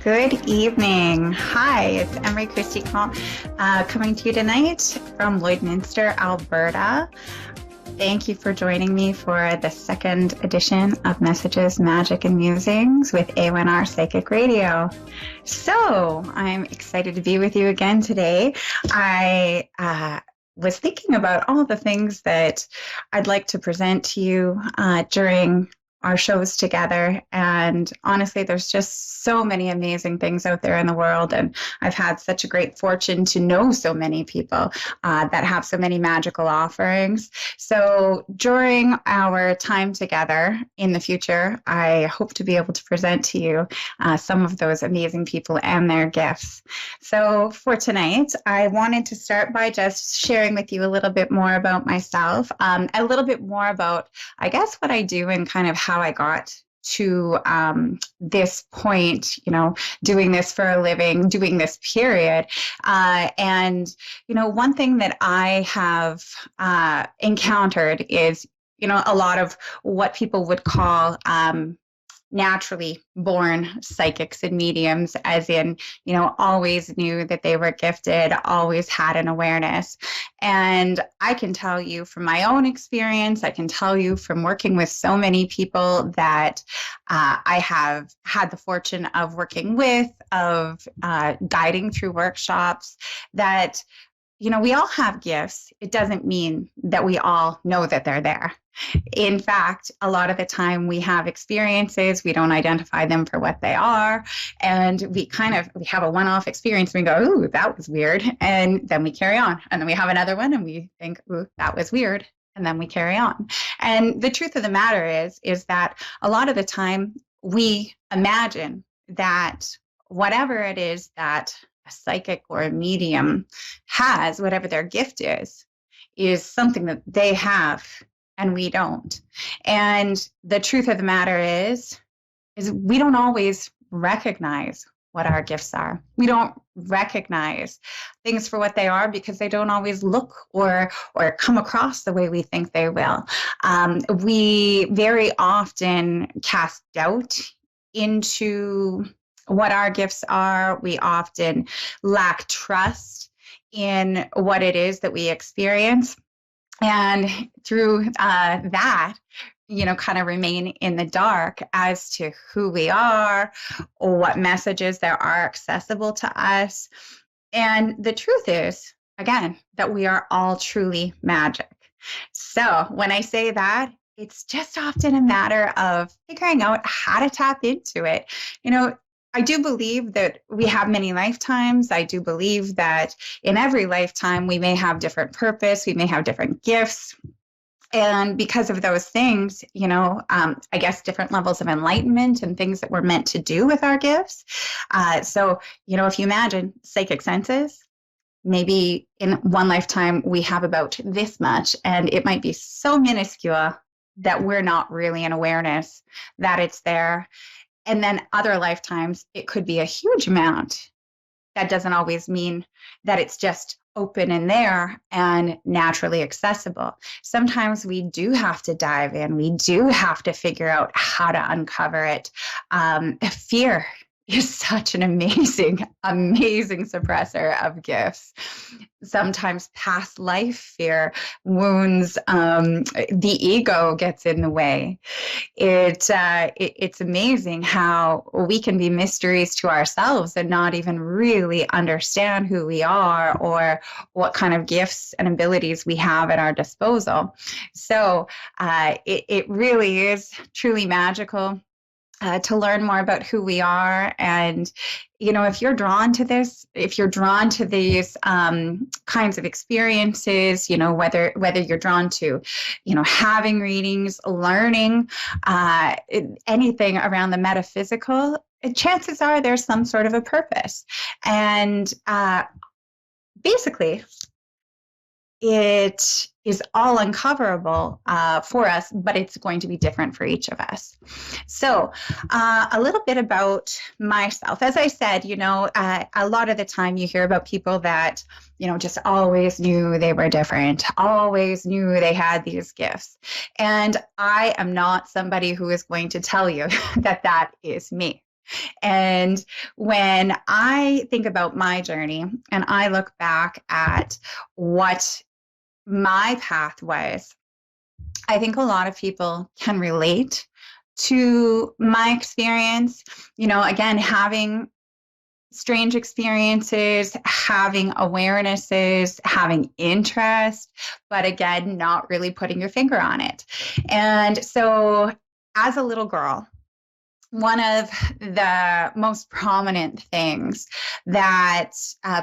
Good evening. Hi, it's Emery Christie coming to you tonight from Lloydminster, Alberta. Thank you for joining me for the second edition of Messages, Magic, and Musings with A1R Psychic Radio. So I'm excited to be with you again today. I was thinking about all the things that I'd like to present to you during our shows together. And honestly, there's just so many amazing things out there in the world. And I've had such a great fortune to know so many people that have so many magical offerings. So during our time together in the future, I hope to be able to present to you some of those amazing people and their gifts. So for tonight, I wanted to start by just sharing with you a little bit more about myself, a little bit more about, I guess, what I do and kind of how I got to this point, doing this for a living, doing this period. And one thing that I have encountered is, a lot of what people would call naturally born psychics and mediums, as in, always knew that they were gifted, always had an awareness. And I can tell you from my own experience, I can tell you from working with so many people that I have had the fortune of working with, of guiding through workshops, that we all have gifts. It doesn't mean that we all know that they're there. In fact, a lot of the time we have experiences, we don't identify them for what they are, and we have a one-off experience and we go, ooh, that was weird, and then we carry on. And then we have another one and we think, ooh, that was weird, and then we carry on. And the truth of the matter is that a lot of the time we imagine that whatever it is that a psychic or a medium has, whatever their gift is something that they have and we don't. And the truth of the matter is we don't always recognize what our gifts are. We don't recognize things for what they are because they don't always look or come across the way we think they will. We very often cast doubt into what our gifts are. We often lack trust in what it is that we experience. And through that, kind of remain in the dark as to who we are or what messages there are accessible to us. And the truth is, again, that we are all truly magic. So when I say that, it's just often a matter of figuring out how to tap into it. I do believe that we have many lifetimes. I do believe that in every lifetime, we may have different purpose, we may have different gifts. And because of those things, I guess different levels of enlightenment and things that we're meant to do with our gifts. So, if you imagine psychic senses, maybe in one lifetime, we have about this much, and it might be so minuscule that we're not really in awareness that it's there. And then other lifetimes, it could be a huge amount. That doesn't always mean that it's just open in there and naturally accessible. Sometimes we do have to dive in. We do have to figure out how to uncover it. Fear is such an amazing suppressor of gifts. Sometimes past life fear wounds, the ego gets in the way. It's amazing how we can be mysteries to ourselves and not even really understand who we are or what kind of gifts and abilities we have at our disposal. So it really is truly magical to learn more about who we are. And, if you're drawn to this, if you're drawn to these kinds of experiences, whether you're drawn to, having readings, learning, anything around the metaphysical, chances are there's some sort of a purpose. And basically, it is all uncoverable for us, but it's going to be different for each of us. So a little bit about myself. As I said, a lot of the time you hear about people that, just always knew they were different, always knew they had these gifts. And I am not somebody who is going to tell you that that is me. And when I think about my journey and I look back at what my path was, I think a lot of people can relate to my experience. Again, having strange experiences, having awarenesses, having interest, but again, not really putting your finger on it. And so as a little girl, one of the most prominent things that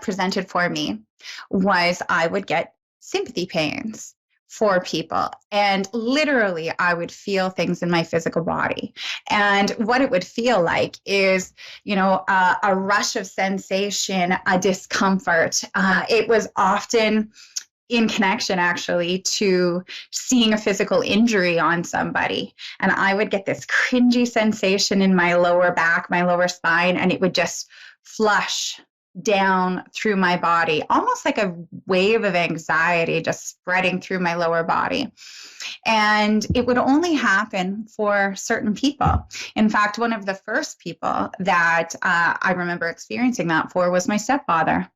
presented for me was I would get sympathy pains for people. And literally, I would feel things in my physical body. And what it would feel like is, a rush of sensation, a discomfort. It was often in connection actually to seeing a physical injury on somebody. And I would get this cringy sensation in my lower back, my lower spine, and it would just flush down through my body, almost like a wave of anxiety just spreading through my lower body. And it would only happen for certain people. In fact, one of the first people that I remember experiencing that for was my stepfather.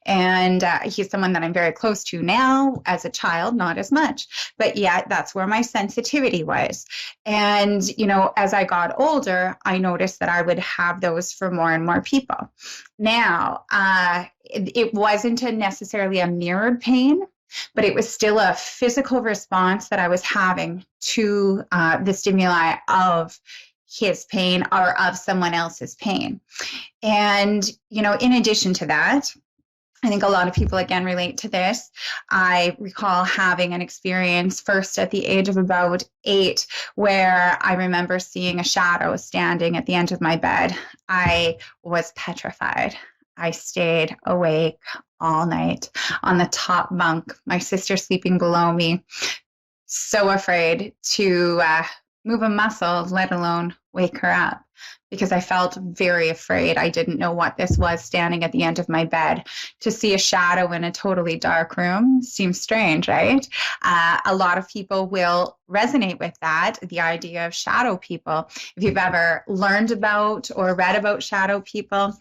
And he's someone that I'm very close to now. As a child, not as much, but yet that's where my sensitivity was. And, as I got older, I noticed that I would have those for more and more people. Now, it wasn't necessarily a mirrored pain, but it was still a physical response that I was having to the stimuli of his pain or of someone else's pain. And, in addition to that, I think a lot of people, again, relate to this. I recall having an experience first at the age of about 8, where I remember seeing a shadow standing at the end of my bed. I was petrified. I stayed awake all night on the top bunk, my sister sleeping below me, so afraid to move a muscle, let alone wake her up, because I felt very afraid. I didn't know what this was standing at the end of my bed. To see a shadow in a totally dark room seems strange, right? A lot of people will resonate with that, the idea of shadow people. If you've ever learned about or read about shadow people,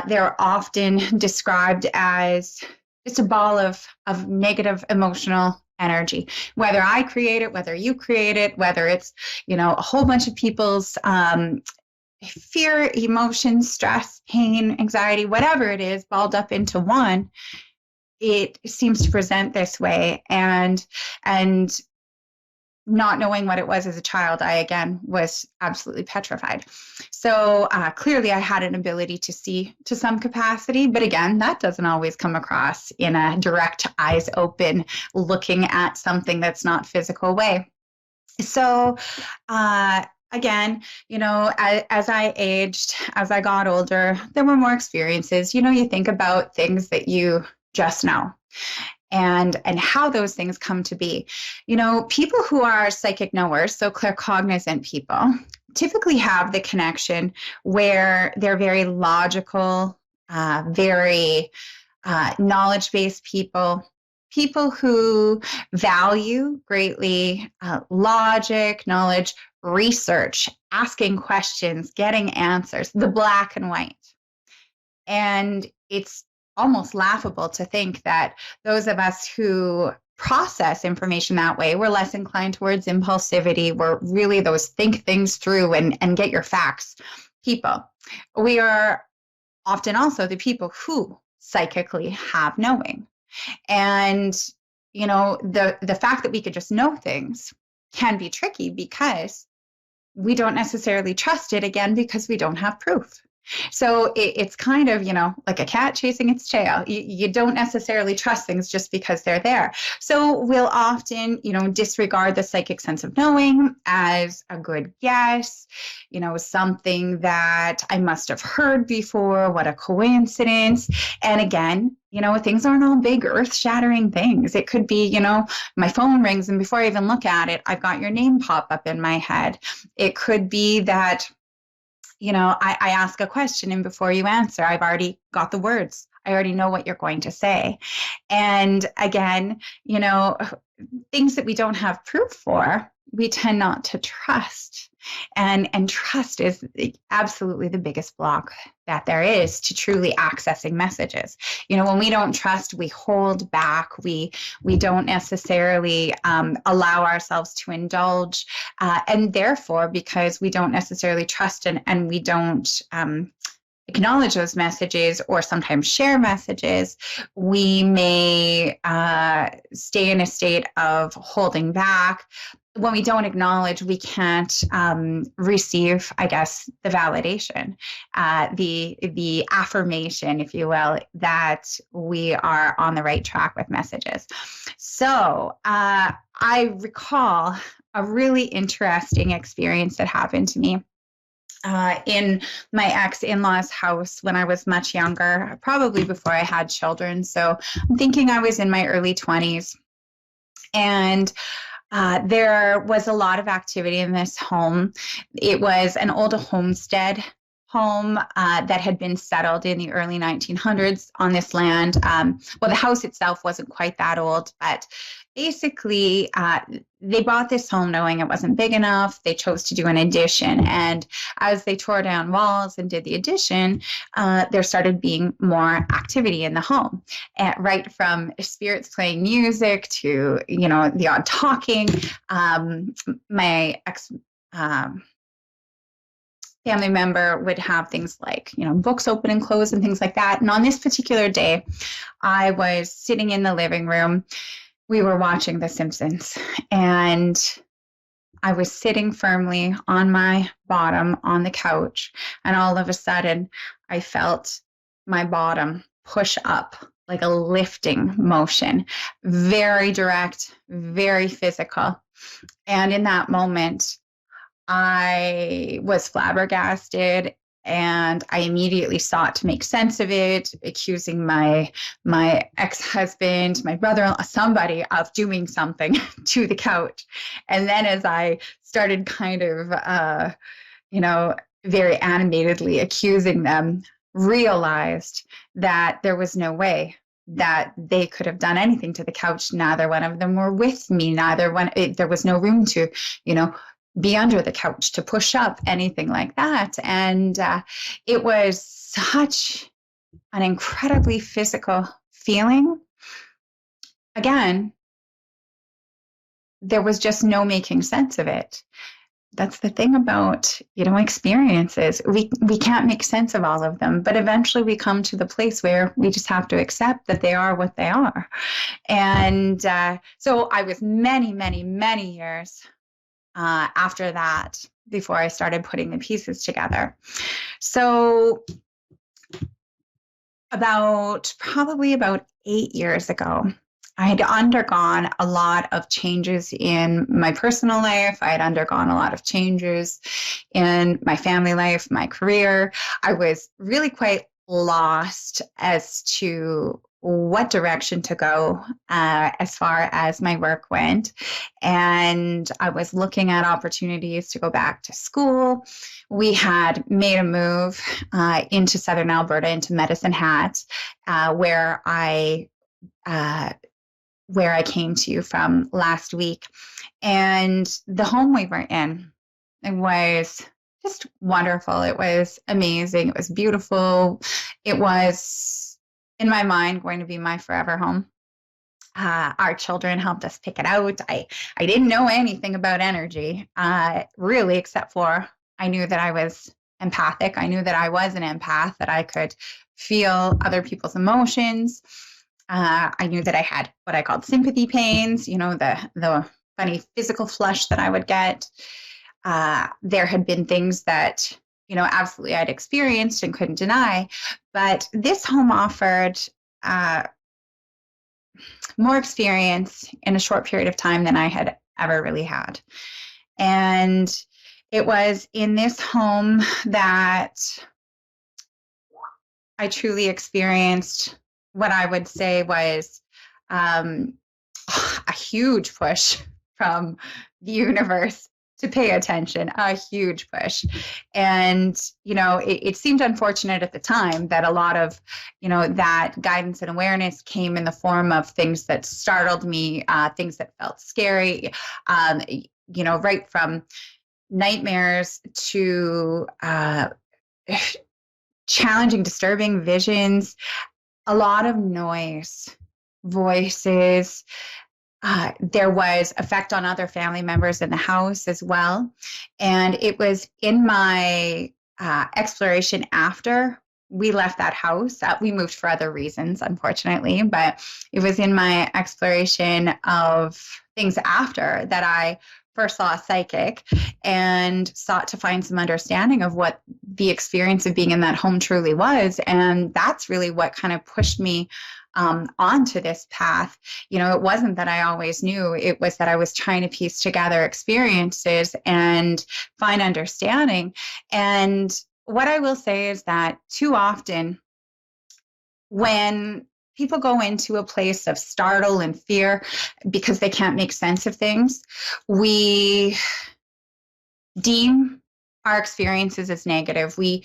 they're often described as just a ball of negative emotional energy. Whether I create it, whether you create it, whether it's, a whole bunch of people's fear, emotion, stress, pain, anxiety, whatever it is, balled up into one, it seems to present this way. And not knowing what it was as a child, I, again, was absolutely petrified. So clearly I had an ability to see to some capacity, but again, that doesn't always come across in a direct, eyes open, looking at something that's not physical way. So again, as I aged, as I got older, there were more experiences. You think about things that you just know and how those things come to be. People who are psychic knowers, so claircognizant people, typically have the connection where they're very logical, very knowledge-based people who value greatly logic, knowledge, research, asking questions, getting answers, the black and white. And it's almost laughable to think that those of us who process information that way, we're less inclined towards impulsivity. We're really those think things through and get your facts people. We are often also the people who psychically have knowing. And, the fact that we could just know things can be tricky because we don't necessarily trust it, again, because we don't have proof. So it's kind of, like a cat chasing its tail. You don't necessarily trust things just because they're there. So we'll often, disregard the psychic sense of knowing as a good guess, something that I must have heard before. What a coincidence. And again, things aren't all big earth-shattering things. It could be, my phone rings and before I even look at it, I've got your name pop up in my head. It could be that I ask a question and before you answer, I've already got the words. I already know what you're going to say. And again, things that we don't have proof for, we tend not to trust. And trust is absolutely the biggest block that there is to truly accessing messages. When we don't trust, we hold back. We don't necessarily allow ourselves to indulge. And therefore, because we don't necessarily trust and we don't acknowledge those messages or sometimes share messages, we may stay in a state of holding back. When we don't acknowledge, we can't receive, I guess, the validation, the affirmation, if you will, that we are on the right track with messages. So I recall a really interesting experience that happened to me in my ex-in-law's house when I was much younger, probably before I had children. So I'm thinking I was in my early 20s. And there was a lot of activity in this home. It was an old homestead home that had been settled in the early 1900s on this land. Well, the house itself wasn't quite that old, but basically they bought this home knowing it wasn't big enough. They chose to do an addition. And as they tore down walls and did the addition, there started being more activity in the home, right from spirits playing music to, the odd talking. My ex family member would have things like, books open and close and things like that. And on this particular day, I was sitting in the living room. We were watching The Simpsons, and I was sitting firmly on my bottom on the couch, and all of a sudden I felt my bottom push up like a lifting motion, very direct, very physical. And in that moment, I was flabbergasted, and I immediately sought to make sense of it, accusing my ex-husband, my brother-in-law, somebody of doing something to the couch. And then as I started kind of, very animatedly accusing them, realized that there was no way that they could have done anything to the couch. Neither one of them were with me. There was no room to, be under the couch, to push up, anything like that. And it was such an incredibly physical feeling. Again, there was just no making sense of it. That's the thing about, experiences. We can't make sense of all of them, but eventually we come to the place where we just have to accept that they are what they are. And so I was many, many, many years after that before I started putting the pieces together. So probably about 8 years ago, I had undergone a lot of changes in my personal life. I had undergone a lot of changes in my family life, my career. I was really quite lost as to what direction to go as far as my work went. And I was looking at opportunities to go back to school. We had made a move into Southern Alberta, into Medicine Hat, where I came to you from last week. And the home we were in, it was just wonderful. It was amazing. It was beautiful. It was, in my mind, going to be my forever home. Our children helped us pick it out. I didn't know anything about energy, really, except for I knew that I was empathic. I knew that I was an empath, that I could feel other people's emotions. I knew that I had what I called sympathy pains, the funny physical flush that I would get. There had been things that, absolutely I'd experienced and couldn't deny. But this home offered more experience in a short period of time than I had ever really had. And it was in this home that I truly experienced what I would say was a huge push from the universe to pay attention, a huge push. And, it seemed unfortunate at the time that a lot of, that guidance and awareness came in the form of things that startled me, things that felt scary, right from nightmares to challenging, disturbing visions, a lot of noise, voices. There was effect on other family members in the house as well. And it was in my exploration after we left that house. We moved for other reasons, unfortunately, but it was in my exploration of things after that I first saw a psychic and sought to find some understanding of what the experience of being in that home truly was. And that's really what kind of pushed me onto this path. It wasn't that I always knew, it was that I was trying to piece together experiences and find understanding. And what I will say is that too often when people go into a place of startle and fear because they can't make sense of things, we deem our experiences as negative. We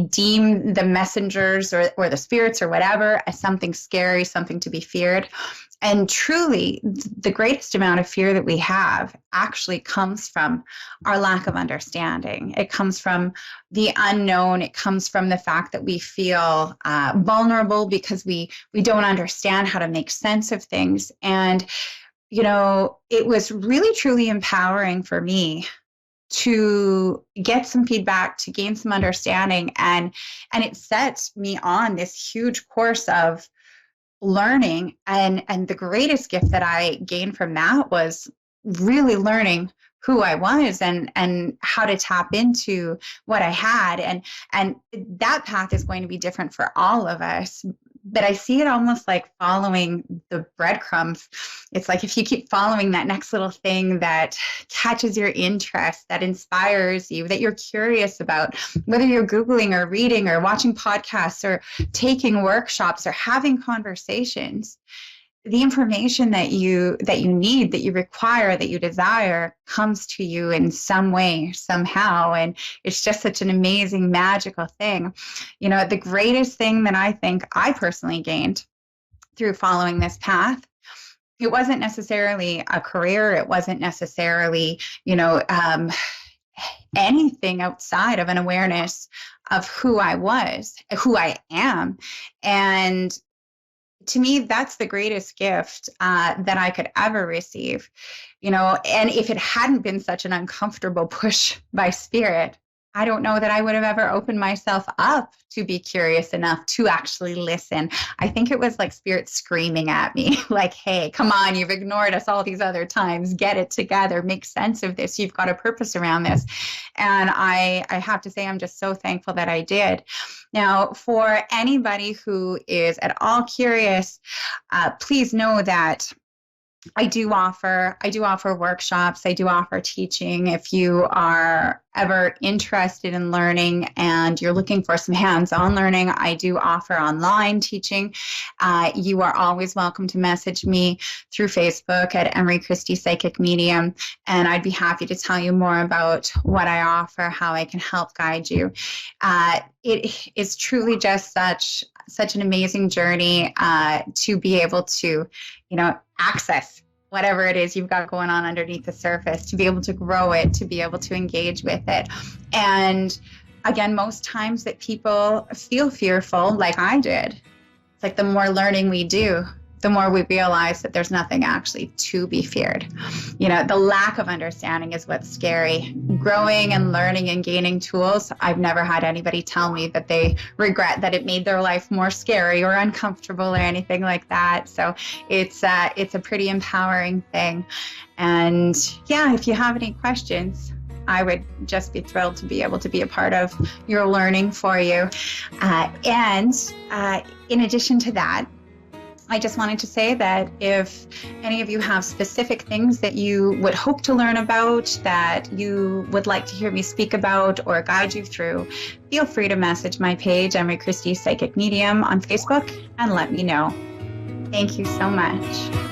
deem the messengers or the spirits or whatever as something scary, something to be feared. And truly, the greatest amount of fear that we have actually comes from our lack of understanding. It comes from the unknown. It comes from the fact that we feel vulnerable because we don't understand how to make sense of things. And, it was really, truly empowering for me to get some feedback, to gain some understanding. And it set me on this huge course of learning. And the greatest gift that I gained from that was really learning who I was and how to tap into what I had. And that path is going to be different for all of us. But I see it almost like following the breadcrumbs. It's like if you keep following that next little thing that catches your interest, that inspires you, that you're curious about, whether you're Googling or reading or watching podcasts or taking workshops or having conversations, the information that you need, that you require, that you desire comes to you in some way, somehow. And it's just such an amazing, magical thing. The greatest thing that I think I personally gained through following this path, it wasn't necessarily a career. It wasn't necessarily, anything outside of an awareness of who I was, who I am. And to me, that's the greatest gift that I could ever receive, and if it hadn't been such an uncomfortable push by spirit, I don't know that I would have ever opened myself up to be curious enough to actually listen. I think it was like spirit screaming at me, like, hey, come on, you've ignored us all these other times. Get it together. Make sense of this. You've got a purpose around this. And I have to say, I'm just so thankful that I did. Now, for anybody who is at all curious, please know that I do offer workshops. I do offer teaching. If you are ever interested in learning and you're looking for some hands-on learning, I do offer online teaching. You are always welcome to message me through Facebook at Emery Christie Psychic Medium, and I'd be happy to tell you more about what I offer, how I can help guide you. It is truly just such an amazing journey to be able to, access whatever it is you've got going on underneath the surface, to be able to grow it, to be able to engage with it. And again, most times that people feel fearful, like I did, it's like the more learning we do, the more we realize that there's nothing actually to be feared. The lack of understanding is what's scary. Growing and learning and gaining tools, I've never had anybody tell me that they regret that it made their life more scary or uncomfortable or anything like that. So it's a pretty empowering thing. And yeah, if you have any questions, I would just be thrilled to be able to be a part of your learning for you. And in addition to that, I just wanted to say that if any of you have specific things that you would hope to learn about, that you would like to hear me speak about or guide you through, feel free to message my page, Emery Christie Psychic Medium, on Facebook, and let me know. Thank you so much.